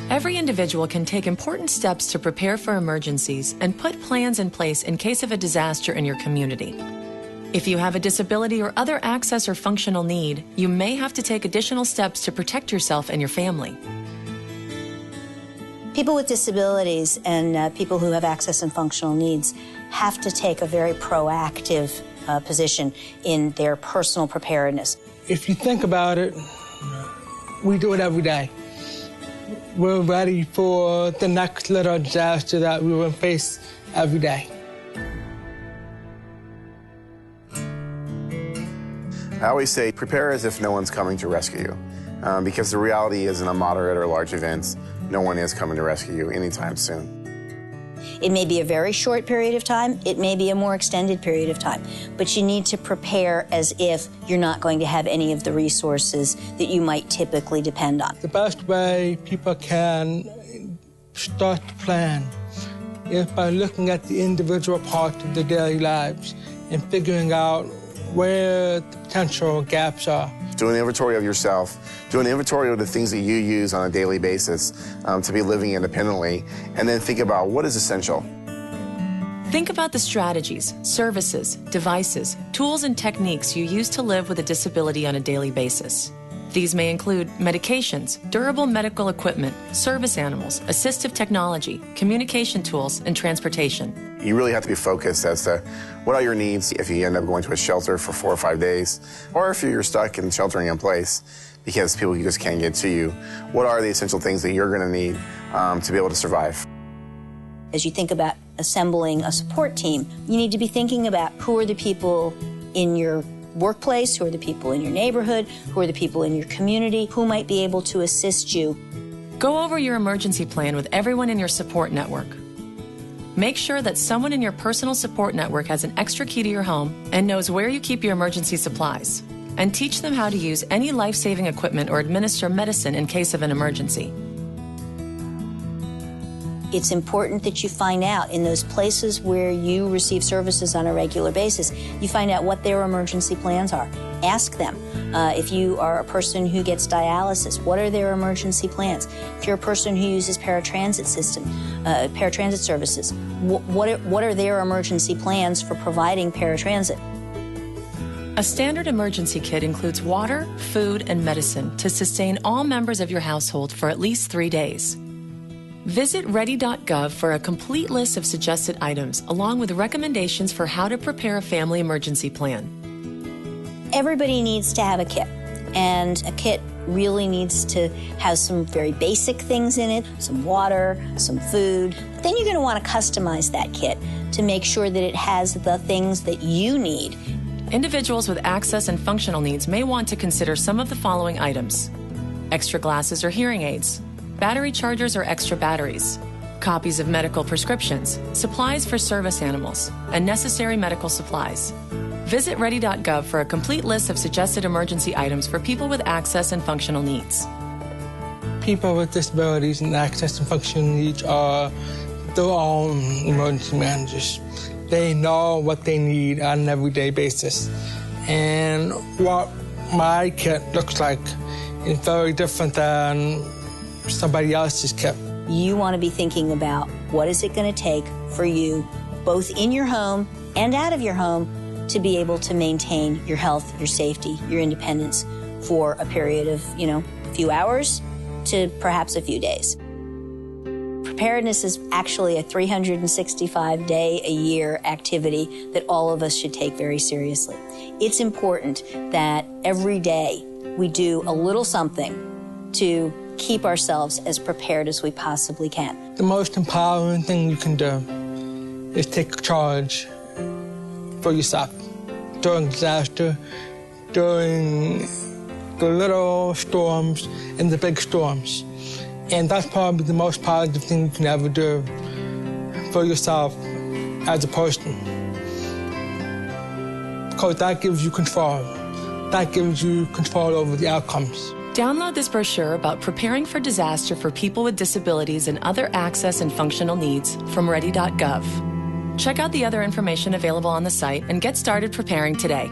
Every individual can take important steps to prepare for emergencies and put plans in place in case of a disaster in your community. If you have a disability or other access or functional need, you may have to take additional steps to protect yourself and your family. People with disabilities and people who have access and functional needs have to take a very proactive position in their personal preparedness. If you think about it, we do it every day. We're ready for the next little disaster that we will face every day. I always say prepare as if no one's coming to rescue you, because the reality is in a moderate or large event, no one is coming to rescue you anytime soon. It may be a very short period of time, it may be a more extended period of time, but you need to prepare as if you're not going to have any of the resources that you might typically depend on. The best way people can start to plan is by looking at the individual parts of their daily lives and figuring out where the potential gaps are. Do an inventory of yourself. Do an inventory of the things that you use on a daily basis to be living independently, and then think about what is essential. Think about the strategies, services, devices, tools, and techniques you use to live with a disability on a daily basis. These may include medications, durable medical equipment, service animals, assistive technology, communication tools, and transportation. You really have to be focused as to what are your needs if you end up going to a shelter for 4 or 5 days, or if you're stuck in sheltering in place because people just can't get to you. What are the essential things that you're going to need to be able to survive? As you think about assembling a support team, you need to be thinking about who are the people in your workplace, who are the people in your neighborhood, who are the people in your community, who might be able to assist you. Go over your emergency plan with everyone in your support network. Make sure that someone in your personal support network has an extra key to your home and knows where you keep your emergency supplies. And teach them how to use any life-saving equipment or administer medicine in case of an emergency. It's important that you find out in those places where you receive services on a regular basis, you find out what their emergency plans are. Ask them. If you are a person who gets dialysis, what are their emergency plans? If you're a person who uses paratransit services, what are their emergency plans for providing paratransit? A standard emergency kit includes water, food, and medicine to sustain all members of your household for at least 3 days. Visit ready.gov for a complete list of suggested items, along with recommendations for how to prepare a family emergency plan. Everybody needs to have a kit, and a kit really needs to have some very basic things in it, some water, some food. But then you're going to want to customize that kit to make sure that it has the things that you need. Individuals with access and functional needs may want to consider some of the following items: extra glasses or hearing aids, battery chargers or extra batteries, copies of medical prescriptions, supplies for service animals, and necessary medical supplies. Visit ready.gov for a complete list of suggested emergency items for people with access and functional needs. People with disabilities and access and functional needs are their own emergency managers. They know what they need on an everyday basis. And what my kit looks like is very different than somebody else's kit. You want to be thinking about what is it going to take for you, both in your home and out of your home, to be able to maintain your health, your safety, your independence for a period of, a few hours to perhaps a few days. Preparedness is actually a 365-day-a-year activity that all of us should take very seriously. It's important that every day we do a little something to keep ourselves as prepared as we possibly can. The most empowering thing you can do is take charge for yourself during disaster, during the little storms and the big storms. And that's probably the most positive thing you can ever do for yourself as a person. Because that gives you control. That gives you control over the outcomes. Download this brochure about preparing for disaster for people with disabilities and other access and functional needs from ready.gov. Check out the other information available on the site and get started preparing today.